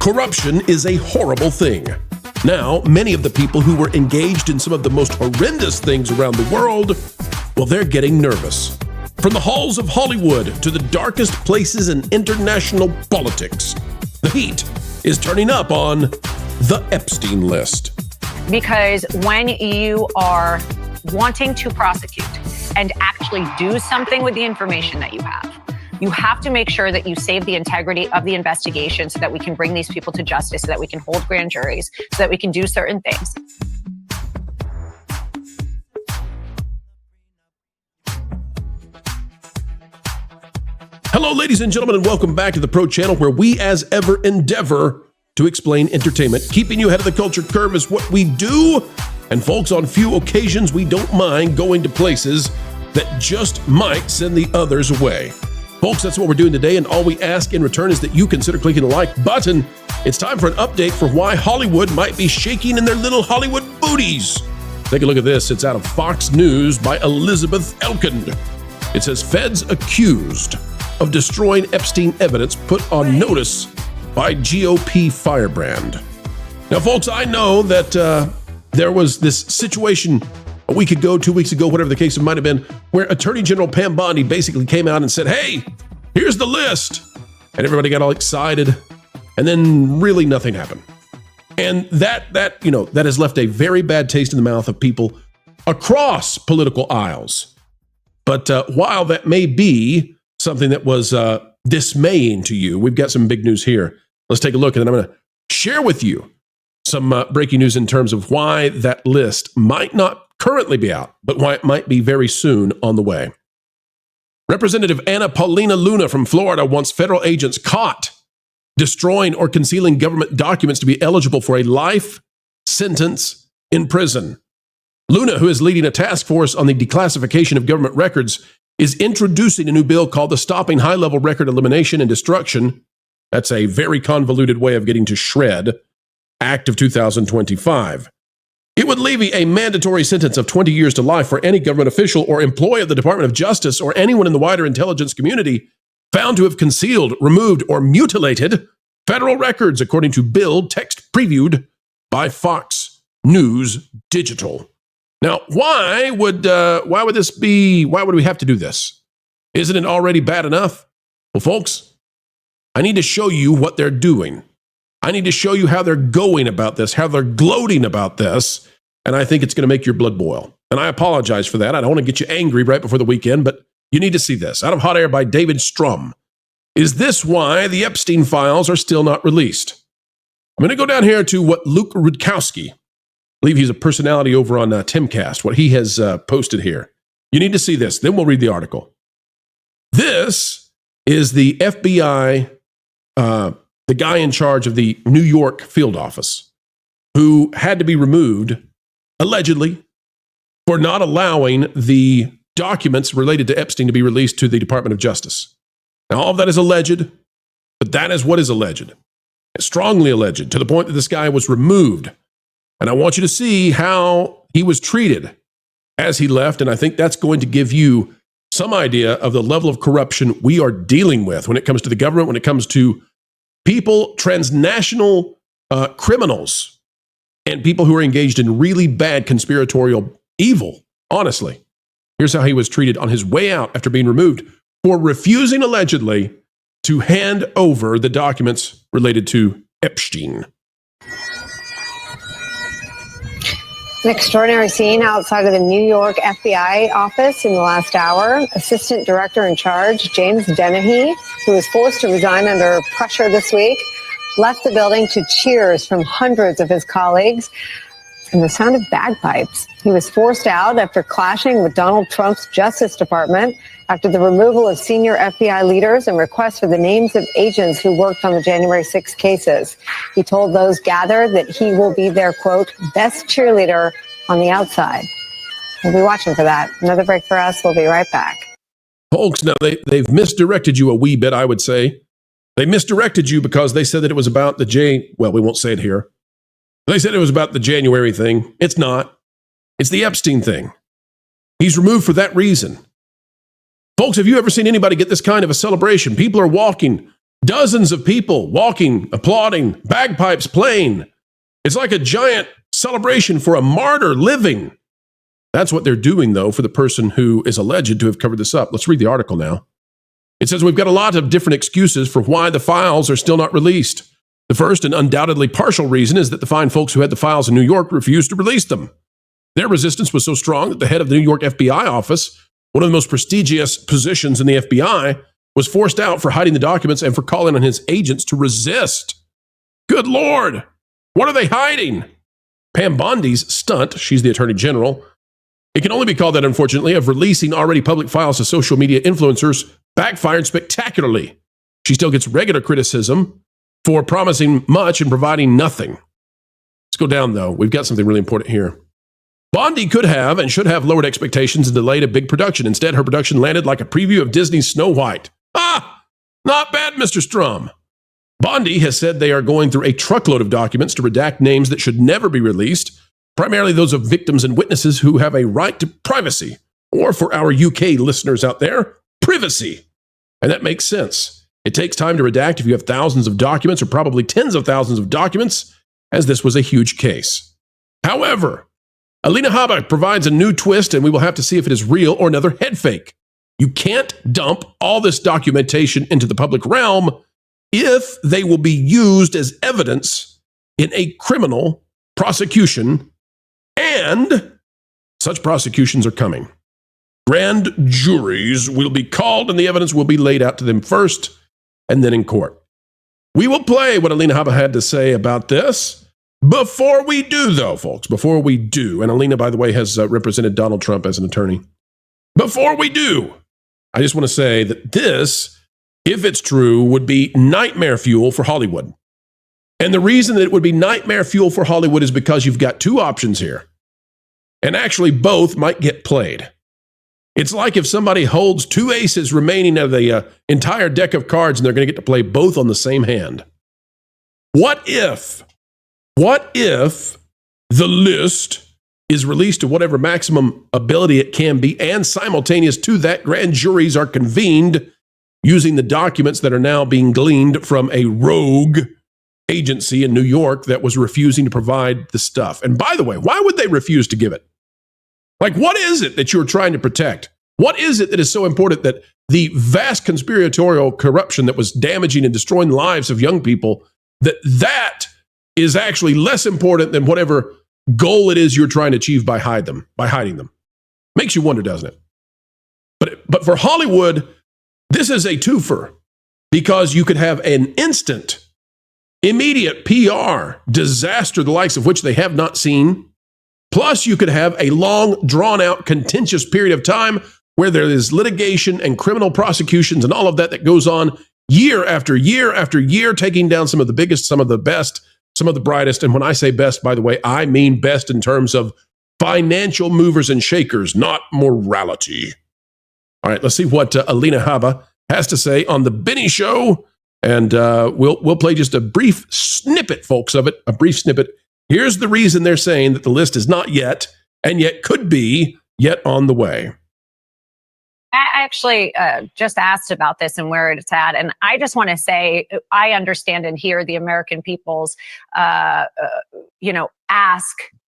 Corruption is a horrible thing. Now, many of the people who were engaged in some of the most horrendous things around the world, well, they're getting nervous. From the halls of Hollywood to the darkest places in international politics, the heat is turning up on the Epstein list. Because when you are wanting to prosecute and actually do something with the information that you have to make sure that you save the integrity of the investigation so that we can bring these people to justice, so that we can hold grand juries, so that we can do certain things. Hello, ladies and gentlemen, and welcome back to the Pro Channel, where we, as ever, endeavor to explain entertainment. Keeping you ahead of the culture curve is what we do. And folks, on few occasions, we don't mind going to places that just might send the others away. Folks, that's what we're doing today, and all we ask in return is that you consider clicking the like button. It's time for an update for why Hollywood might be shaking in their little Hollywood booties. Take a look at this. It's out of Fox News by Elizabeth Elkind. It says, feds accused of destroying Epstein evidence put on notice by GOP firebrand. Now, folks, I know that there was this situation a week ago, 2 weeks ago, whatever the case might have been, where Attorney General Pam Bondi basically came out and said, hey, here's the list. And everybody got all excited. And then really nothing happened. And that has left a very bad taste in the mouth of people across political aisles. But while that may be something that was dismaying to you, we've got some big news here. Let's take a look, and then I'm going to share with you some breaking news in terms of why that list might not currently be out, but why it might be very soon on the way. Representative Anna Paulina Luna from Florida wants federal agents caught destroying or concealing government documents to be eligible for a life sentence in prison. Luna, who is leading a task force on the declassification of government records, is introducing a new bill called the Stopping High-Level Record Elimination and Destruction, that's a very convoluted way of getting to shred, Act of 2025. It would levy a mandatory sentence of 20 years to life for any government official or employee of the Department of Justice or anyone in the wider intelligence community found to have concealed, removed, or mutilated federal records, according to bill text previewed by Fox News Digital. Now, why would we have to do this? Isn't it already bad enough? Well, folks, I need to show you what they're doing. I need to show you how they're going about this, how they're gloating about this, and I think it's going to make your blood boil. And I apologize for that. I don't want to get you angry right before the weekend, but you need to see this. Out of Hot Air by David Strum. Is this why the Epstein files are still not released? I'm going to go down here to what Luke Rudkowski, I believe he's a personality over on Timcast, what he has posted here. You need to see this. Then we'll read the article. This is the FBI, the guy in charge of the New York field office, who had to be removed, allegedly, for not allowing the documents related to Epstein to be released to the Department of Justice. Now, all of that is alleged, but that is what is alleged. It's strongly alleged, to the point that this guy was removed. And I want you to see how he was treated as he left, and I think that's going to give you some idea of the level of corruption we are dealing with when it comes to the government, when it comes to people, transnational criminals, and people who are engaged in really bad conspiratorial evil. Honestly, here's how he was treated on his way out after being removed for refusing, allegedly, to hand over the documents related to Epstein. An extraordinary scene outside of the New York FBI office in the last hour. Assistant Director in Charge, James Dennehy, who was forced to resign under pressure this week, left the building to cheers from hundreds of his colleagues and the sound of bagpipes. He was forced out after clashing with Donald Trump's Justice Department after the removal of senior FBI leaders and requests for the names of agents who worked on the January 6 cases. He told those gathered that he will be their, quote, best cheerleader on the outside. We'll be watching for that. Another break for us. We'll be right back. Folks, now they've misdirected you a wee bit, I would say. They misdirected you because they said that it was about we won't say it here. They said it was about the January thing. It's not. It's the Epstein thing. He's removed for that reason. Folks, have you ever seen anybody get this kind of a celebration? People are walking Dozens of people walking, applauding, bagpipes playing. It's like a giant celebration for a martyr living. That's what they're doing, though, for the person who is alleged to have covered this up. Let's read the article now. It says we've got a lot of different excuses for why the files are still not released. The first and undoubtedly partial reason is that the fine folks who had the files in New York refused to release them. Their resistance was so strong that the head of the New York FBI office, one of the most prestigious positions in the FBI, was forced out for hiding the documents and for calling on his agents to resist. Good Lord! What are they hiding? Pam Bondi's stunt, she's the Attorney General, it can only be called that, unfortunately, of releasing already public files to social media influencers backfired spectacularly. She still gets regular criticism for promising much and providing nothing. Let's go down, though. We've got something really important here. Bondi could have and should have lowered expectations and delayed a big production. Instead, her production landed like a preview of Disney's Snow White. Ah, not bad, Mr. Strum. Bondi has said they are going through a truckload of documents to redact names that should never be released, primarily those of victims and witnesses who have a right to privacy, or for our UK listeners out there, privacy. And that makes sense. It takes time to redact if you have thousands of documents, or probably tens of thousands of documents, as this was a huge case. However, Alina Habba provides a new twist, and we will have to see if it is real or another head fake. You can't dump all this documentation into the public realm if they will be used as evidence in a criminal prosecution, and such prosecutions are coming. Grand juries will be called, and the evidence will be laid out to them first, and then in court. We will play what Alina Habba had to say about this. Before we do, though, folks, before we do, and Alina, by the way, has represented Donald Trump as an attorney. Before we do, I just want to say that this, if it's true, would be nightmare fuel for Hollywood. And the reason that it would be nightmare fuel for Hollywood is because you've got two options here. And actually, both might get played. It's like if somebody holds two aces remaining of the entire deck of cards, and they're going to get to play both on the same hand. What if the list is released to whatever maximum ability it can be, and simultaneous to that, grand juries are convened using the documents that are now being gleaned from a rogue agency in New York that was refusing to provide the stuff? And by the way, why would they refuse to give it? Like, what is it that you're trying to protect? What is it that is so important that the vast conspiratorial corruption that was damaging and destroying the lives of young people, that is actually less important than whatever goal it is you're trying to achieve by hiding them? Makes you wonder, doesn't it? But for Hollywood, this is a twofer, because you could have an instant, immediate PR disaster, the likes of which they have not seen. Plus, you could have a long, drawn-out, contentious period of time where there is litigation and criminal prosecutions and all of that goes on year after year after year, taking down some of the biggest, some of the best, some of the brightest. And when I say best, by the way, I mean best in terms of financial movers and shakers, not morality. All right, let's see what Alina Habba has to say on The Benny Show. And we'll play just a brief snippet, folks, of it, a brief snippet. Here's the reason they're saying that the list is not yet, and yet could be, yet on the way. I actually just asked about this and where it's at. And I just want to say, I understand and hear the American people's, ask.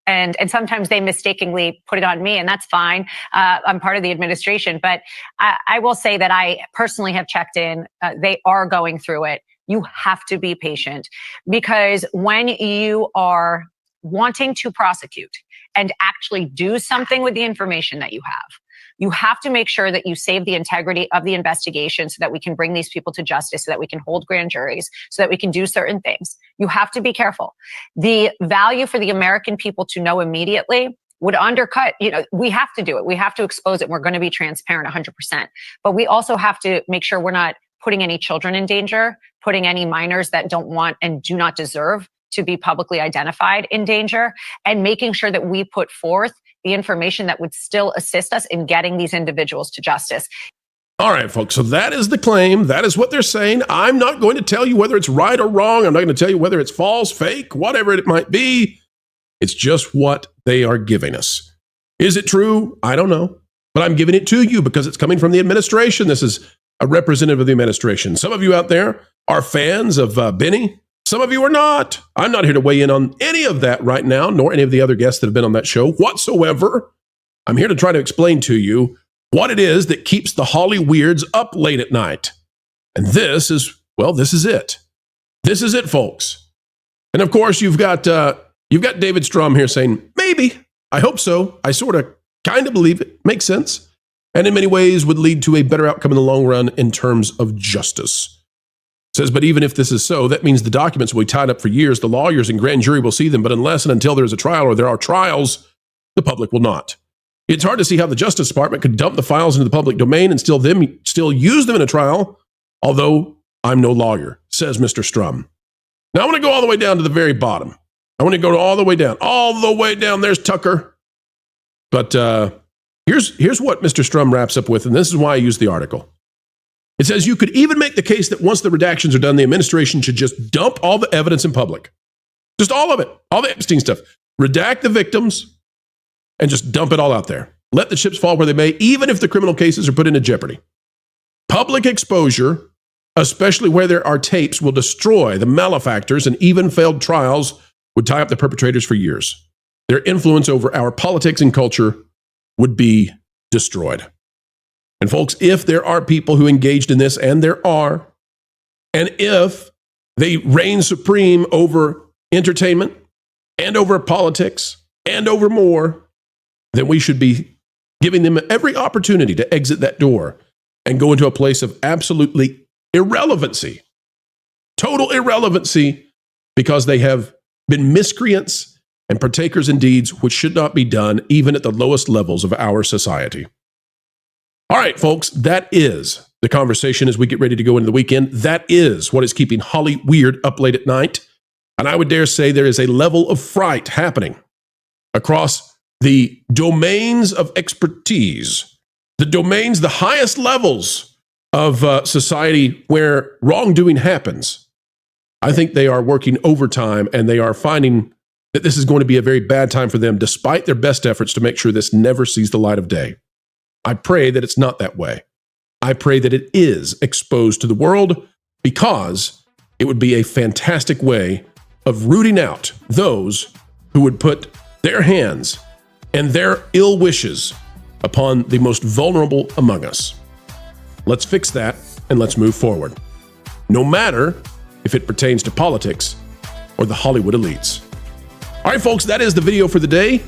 And sometimes they mistakenly put it on me, and that's fine. I'm part of the administration. But I will say that I personally have checked in. They are going through it. You have to be patient, because when you are wanting to prosecute and actually do something with the information that you have to make sure that you save the integrity of the investigation so that we can bring these people to justice, so that we can hold grand juries, so that we can do certain things. You have to be careful. The value for the American people to know immediately would undercut, we have to do it. We have to expose it. We're going to be transparent 100%. But we also have to make sure we're not putting any children in danger, putting any minors that don't want and do not deserve to be publicly identified in danger, and making sure that we put forth the information that would still assist us in getting these individuals to justice. All right, folks. So that is the claim. That is what they're saying. I'm not going to tell you whether it's right or wrong. I'm not going to tell you whether it's false, fake, whatever it might be. It's just what they are giving us. Is it true? I don't know. But I'm giving it to you because it's coming from the administration. This is a representative of the administration. Some of you out there are fans of Benny. Some of you are not. I'm not here to weigh in on any of that right now, nor any of the other guests that have been on that show whatsoever. I'm here to try to explain to you what it is that keeps the Holly Weirds up late at night. And this is it. This is it, folks. And of course, you've got David Strum here saying, maybe, I hope so. I sort of kind of believe it. Makes sense. And in many ways would lead to a better outcome in the long run in terms of justice. Says, but even if this is so, that means the documents will be tied up for years. The lawyers and grand jury will see them, but unless and until there is a trial or there are trials, the public will not. It's hard to see how the Justice Department could dump the files into the public domain and still use them in a trial, although I'm no lawyer, says Mr. Strum. Now I want to go all the way down to the very bottom. I want to go all the way down. There's Tucker. But here's what Mr. Strum wraps up with, and this is why I use the article. It says you could even make the case that once the redactions are done, the administration should just dump all the evidence in public. Just all of it, all the Epstein stuff. Redact the victims and just dump it all out there. Let the chips fall where they may, even if the criminal cases are put into jeopardy. Public exposure, especially where there are tapes, will destroy the malefactors, and even failed trials would tie up the perpetrators for years. Their influence over our politics and culture would be destroyed. And folks, if there are people who engaged in this, and there are, and if they reign supreme over entertainment and over politics and over more, then we should be giving them every opportunity to exit that door and go into a place of absolutely irrelevancy, total irrelevancy, because they have been miscreants and partakers in deeds which should not be done even at the lowest levels of our society. All right, folks, that is the conversation as we get ready to go into the weekend. That is what is keeping Holly Weird up late at night. And I would dare say there is a level of fright happening across the domains of expertise, the highest levels of society where wrongdoing happens. I think they are working overtime, and they are finding that this is going to be a very bad time for them, despite their best efforts to make sure this never sees the light of day. I pray that it's not that way. I pray that it is exposed to the world, because it would be a fantastic way of rooting out those who would put their hands and their ill wishes upon the most vulnerable among us. Let's fix that, and let's move forward, no matter if it pertains to politics or the Hollywood elites. All right, folks, that is the video for the day.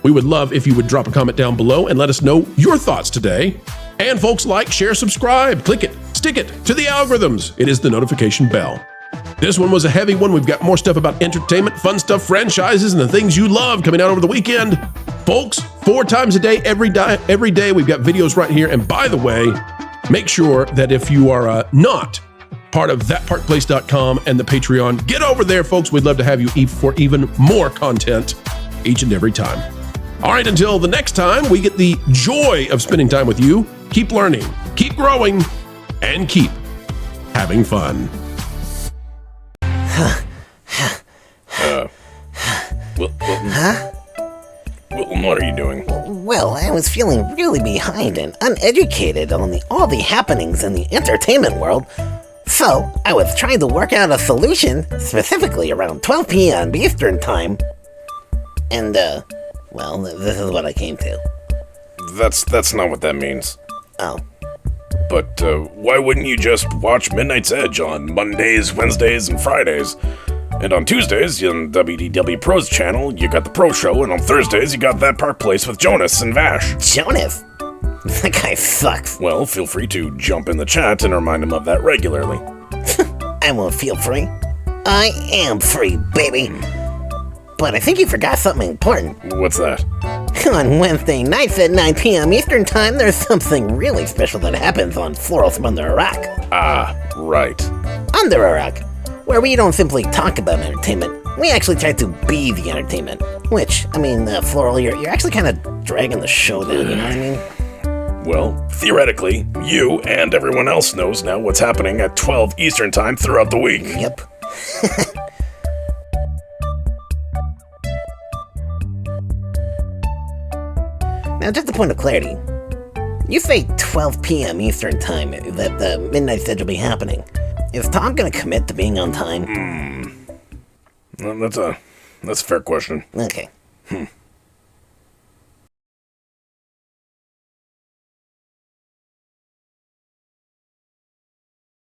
We would love if you would drop a comment down below and let us know your thoughts today. And folks, like, share, subscribe, click it, stick it to the algorithms. It is the notification bell. This one was a heavy one. We've got more stuff about entertainment, fun stuff, franchises, and the things you love coming out over the weekend. Folks, 4 times a day, every day, we've got videos right here. And by the way, make sure that if you are not part of thatparkplace.com and the Patreon, get over there, folks. We'd love to have you for even more content each and every time. All right, until the next time, we get the joy of spending time with you. Keep learning, keep growing, and keep having fun. Wilton, what are you doing? Well, I was feeling really behind and uneducated on all the happenings in the entertainment world. So, I was trying to work out a solution, specifically around 12 p.m. Eastern Time. And, well, this is what I came to. That's not what that means. Oh. But, why wouldn't you just watch Midnight's Edge on Mondays, Wednesdays, and Fridays? And on Tuesdays, on WDW Pro Channel, you got the Pro Show, and on Thursdays, you got That Park Place with Jonas and Vash. Jonas? That guy sucks. Well, feel free to jump in the chat and remind him of that regularly. I won't feel free. I am free, baby. But I think you forgot something important. What's that? On Wednesday nights at 9 p.m. Eastern Time, there's something really special that happens on Floros Under a Rock. Ah, right. Under a Rock, where we don't simply talk about entertainment. We actually try to be the entertainment. Which, I mean, Floral, you're actually kind of dragging the show down, you know what I mean? Well, theoretically, you and everyone else knows now what's happening at 12 Eastern Time throughout the week. Yep. Now, just a point of clarity. You say 12 p.m. Eastern Time that the Midnight Edge will be happening. Is Tom gonna commit to being on time? That's a fair question. Okay.